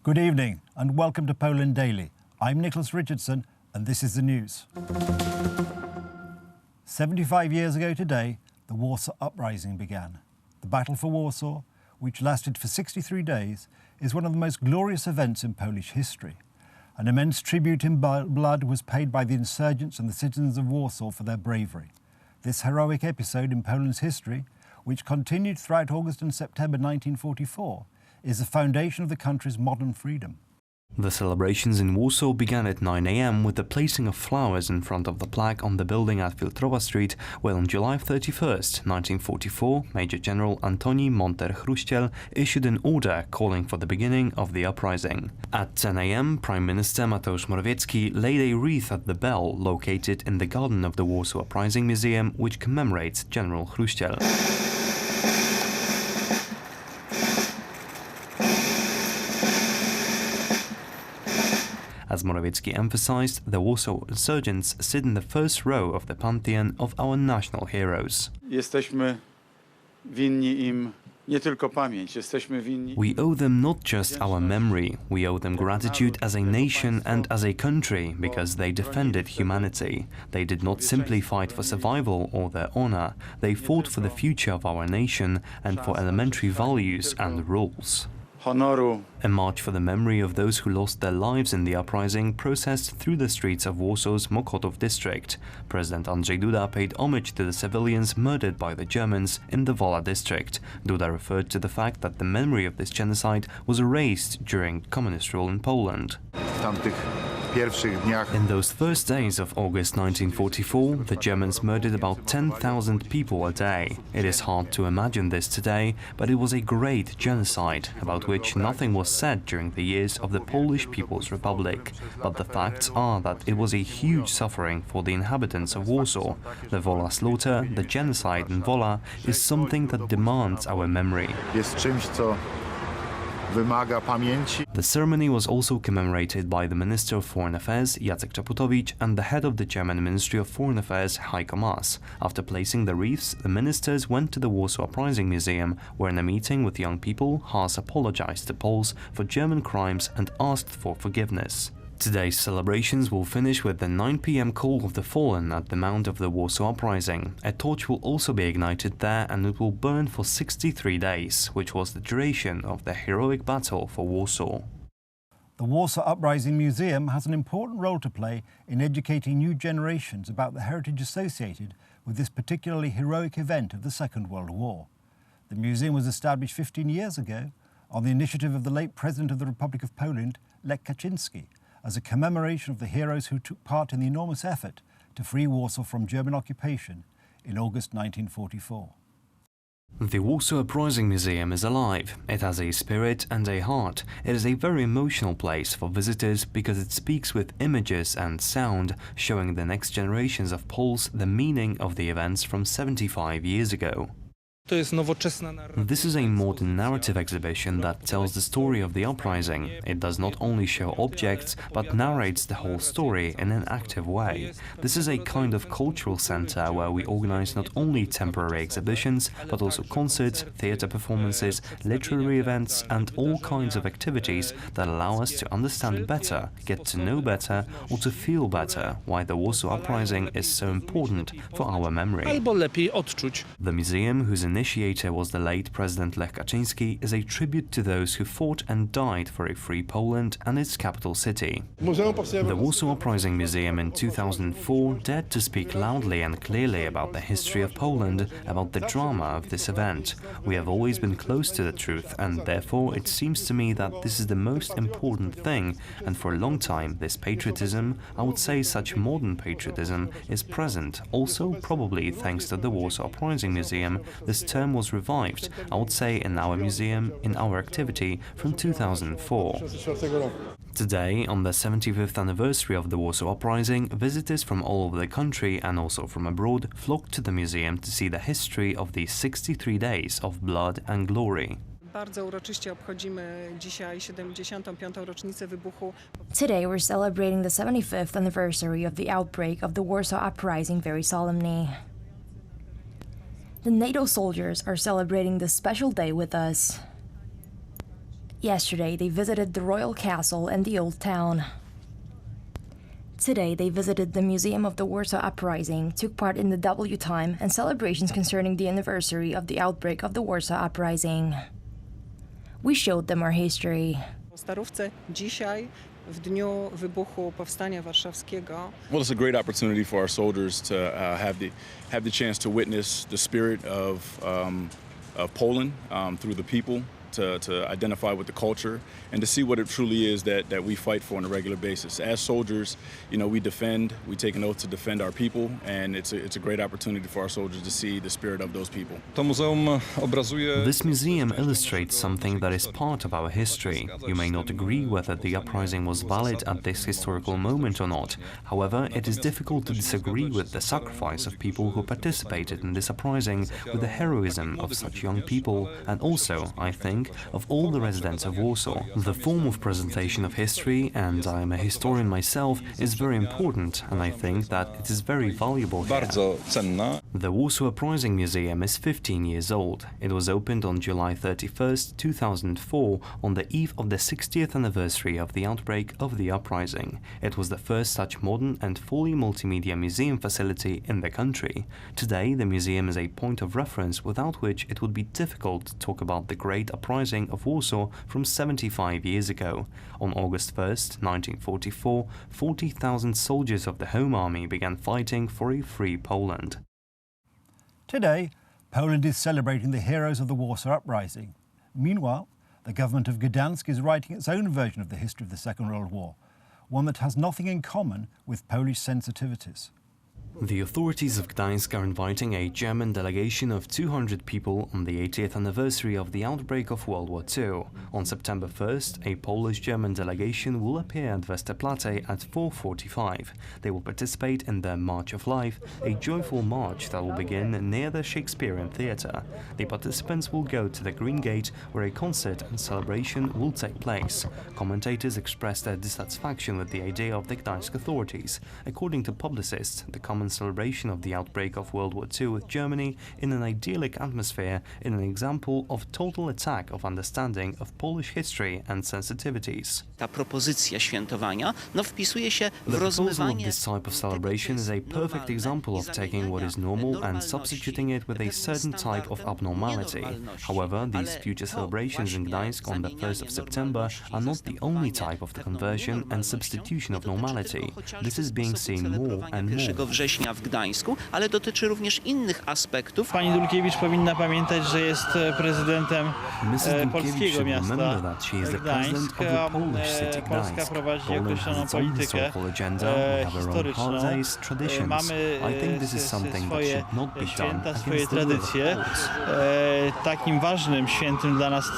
Good evening and welcome to Poland Daily. I'm Nicholas Richardson and this is the news. 75 years ago today, the Warsaw Uprising began. The Battle for Warsaw, which lasted for 63 days, is one of the most glorious events in Polish history. An immense tribute in blood was paid by the insurgents and the citizens of Warsaw for their bravery. This heroic episode in Poland's history, which continued throughout August and September 1944, is the foundation of the country's modern freedom. The celebrations in Warsaw began at 9 a.m. with the placing of flowers in front of the plaque on the building at Filtrowa Street, where on July 31st, 1944, Major General Antoni Monter-Chruściel issued an order calling for the beginning of the uprising. At 10 a.m., Prime Minister Mateusz Morawiecki laid a wreath at the bell located in the garden of the Warsaw Uprising Museum, which commemorates General Chruściel. As Morawiecki emphasized, the Warsaw insurgents sit in the first row of the pantheon of our national heroes. Jesteśmy winni im nie tylko pamięć, jesteśmy winni. We owe them not just our memory, we owe them gratitude as a nation and as a country, because they defended humanity. They did not simply fight for survival or their honor, they fought for the future of our nation and for elementary values and rules. Honoru. A march for the memory of those who lost their lives in the uprising processed through the streets of Warsaw's Mokotów district. President Andrzej Duda paid homage to the civilians murdered by the Germans in the Wola district. Duda referred to the fact that the memory of this genocide was erased during communist rule in Poland. In those first days of August 1944, the Germans murdered about 10,000 people a day. It is hard to imagine this today, but it was a great genocide, about which nothing was said during the years of the Polish People's Republic. But the facts are that it was a huge suffering for the inhabitants of Warsaw. The Wola slaughter, the genocide in Wola, is something that demands our memory. The ceremony was also commemorated by the Minister of Foreign Affairs, Jacek Czaputowicz, and the head of the German Ministry of Foreign Affairs, Heiko Maas. After placing the wreaths, the ministers went to the Warsaw Uprising Museum, where in a meeting with young people, Haas apologized to Poles for German crimes and asked for forgiveness. Today's celebrations will finish with the 9 p.m. call of the fallen at the mount of the Warsaw Uprising. A torch will also be ignited there and it will burn for 63 days, which was the duration of the heroic battle for Warsaw. The Warsaw Uprising Museum has an important role to play in educating new generations about the heritage associated with this particularly heroic event of the Second World War. The museum was established 15 years ago on the initiative of the late President of the Republic of Poland, Lech Kaczynski, as a commemoration of the heroes who took part in the enormous effort to free Warsaw from German occupation in August 1944. The Warsaw Uprising Museum is alive. It has a spirit and a heart. It is a very emotional place for visitors because it speaks with images and sound, showing the next generations of Poles the meaning of the events from 75 years ago. This is a modern narrative exhibition that tells the story of the uprising. It does not only show objects, but narrates the whole story in an active way. This is a kind of cultural center where we organize not only temporary exhibitions, but also concerts, theater performances, literary events, and all kinds of activities that allow us to understand better, get to know better, or to feel better why the Warsaw Uprising is so important for our memory. The museum, whose initiator was the late President Lech Kaczynski, is a tribute to those who fought and died for a free Poland and its capital city. The Warsaw Uprising Museum in 2004 dared to speak loudly and clearly about the history of Poland, about the drama of this event. We have always been close to the truth, and therefore it seems to me that this is the most important thing, and for a long time this patriotism, I would say such modern patriotism, is present, also probably thanks to the Warsaw Uprising Museum. This term was revived, I would say, in our museum, in our activity from 2004. Today, on the 75th anniversary of the Warsaw Uprising, visitors from all over the country and also from abroad flocked to the museum to see the history of these 63 days of blood and glory. Today we're celebrating the 75th anniversary of the outbreak of the Warsaw Uprising very solemnly. The NATO soldiers are celebrating this special day with us. Yesterday, they visited the royal castle and the old town. Today, they visited the Museum of the Warsaw Uprising, took part in the W time and celebrations concerning the anniversary of the outbreak of the Warsaw Uprising. We showed them our history. W Starówce dzisiaj, w dniu wybuchu Powstania Warszawskiego. Well, it's a great opportunity for our soldiers to have the chance to witness the spirit of Poland through the people, to identify with the culture and to see what it truly is that we fight for on a regular basis. As soldiers, you know, we take an oath to defend our people, and it's a great opportunity for our soldiers to see the spirit of those people. This museum illustrates something that is part of our history. You may not agree whether the uprising was valid at this historical moment or not. However, it is difficult to disagree with the sacrifice of people who participated in this uprising, with the heroism of such young people, and also, I think, of all the residents of Warsaw. The form of presentation of history, and I am a historian myself, is very important, and I think that it is very valuable here. The Warsaw Uprising Museum is 15 years old. It was opened on July 31st, 2004, on the eve of the 60th anniversary of the outbreak of the uprising. It was the first such modern and fully multimedia museum facility in the country. Today, the museum is a point of reference without which it would be difficult to talk about the great uprising of Warsaw from 75 years ago. On August 1st, 1944, 40,000 soldiers of the Home Army began fighting for a free Poland. Today, Poland is celebrating the heroes of the Warsaw Uprising. Meanwhile, the government of Gdansk is writing its own version of the history of the Second World War, one that has nothing in common with Polish sensitivities. The authorities of Gdańsk are inviting a German delegation of 200 people on the 80th anniversary of the outbreak of World War II. On September 1st, a Polish-German delegation will appear at Westerplatte at 4:45. They will participate in the March of Life, a joyful march that will begin near the Shakespearean Theatre. The participants will go to the Green Gate, where a concert and celebration will take place. Commentators expressed their dissatisfaction with the idea of the Gdańsk authorities. According to publicists, the common celebration of the outbreak of World War II with Germany in an idyllic atmosphere is an example of total attack of understanding of Polish history and sensitivities. Ta propozycja świętowania wpisuje się w The proposal of rozmywanie. this type of celebration is a perfect example of taking what is normal and substituting it with a certain type of abnormality. However, these future celebrations in Gdańsk on the 1st of September are not the only type of the conversion and substitution of normality. This is being seen more and more. Września w Gdańsku, ale dotyczy również innych aspektów. Pani Dulkiewicz powinna pamiętać, że jest prezydentem Mrs. Dulkiewicz polskiego should remember miasta that she is the president of the Polish city Polska Gdańsk. prowadzi Poland określoną has its own politykę historical agenda, we have our own historyczną. holidays, traditions. Mamy I think this is something that swoje should not be done święta, swoje against the will of tradycje. Poles. Takim ważnym świętym dla nas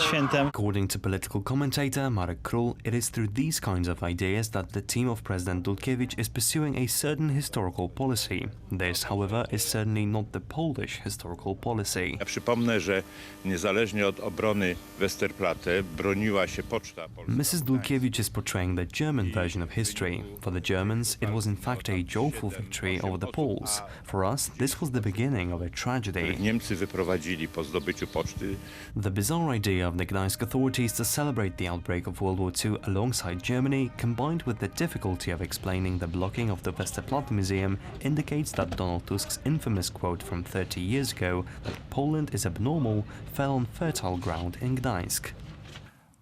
świętem. According to political commentator Marek Król, it is through these kinds of ideas that the team of President Dulkiewicz is pursuing a certain historical policy. This, however, is certainly not the Polish historical policy. Ja przypomnę, że niezależnie od obrony Westerplatte broniła się poczta polska. Mrs. Dulkiewicz is portraying the German version of history. For the Germans, it was in fact a joyful victory over the Poles. For us, this was the beginning of a tragedy. Niemcy wyprowadzili po zdobyciu poczty. The bizarre idea of the Gdańsk authorities to celebrate the outbreak of World War II alongside Germany, combined with the difficulty of explaining the blocking of the Westerplatte Museum, indicates that Donald Tusk's infamous quote from 30 years ago that Poland is abnormal fell on fertile ground in Gdańsk.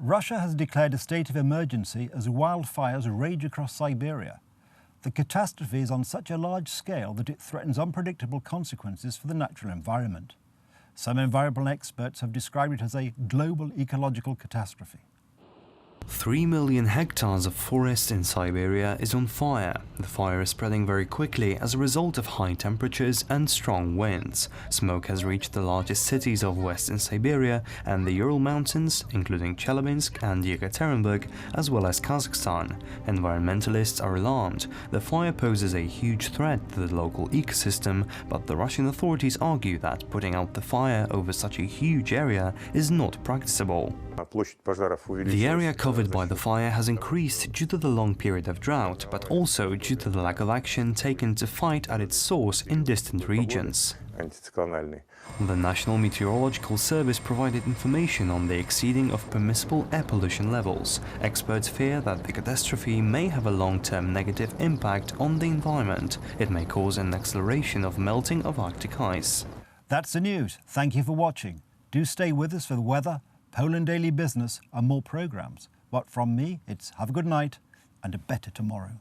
Russia has declared a state of emergency as wildfires rage across Siberia. The catastrophe is on such a large scale that it threatens unpredictable consequences for the natural environment. Some environmental experts have described it as a global ecological catastrophe. 3 million hectares of forest in Siberia is on fire. The fire is spreading very quickly as a result of high temperatures and strong winds. Smoke has reached the largest cities of western Siberia and the Ural Mountains, including Chelyabinsk and Yekaterinburg, as well as Kazakhstan. Environmentalists are alarmed. The fire poses a huge threat to the local ecosystem, but the Russian authorities argue that putting out the fire over such a huge area is not practicable. The area covers covered by the fire has increased due to the long period of drought, but also due to the lack of action taken to fight at its source in distant regions. The National Meteorological Service provided information on the exceeding of permissible air pollution levels. Experts fear that the catastrophe may have a long-term negative impact on the environment. It may cause an acceleration of melting of Arctic ice. That's the news. Thank you for watching. Do stay with us for the weather, Poland Daily Business and more programmes. But from me, it's have a good night and a better tomorrow.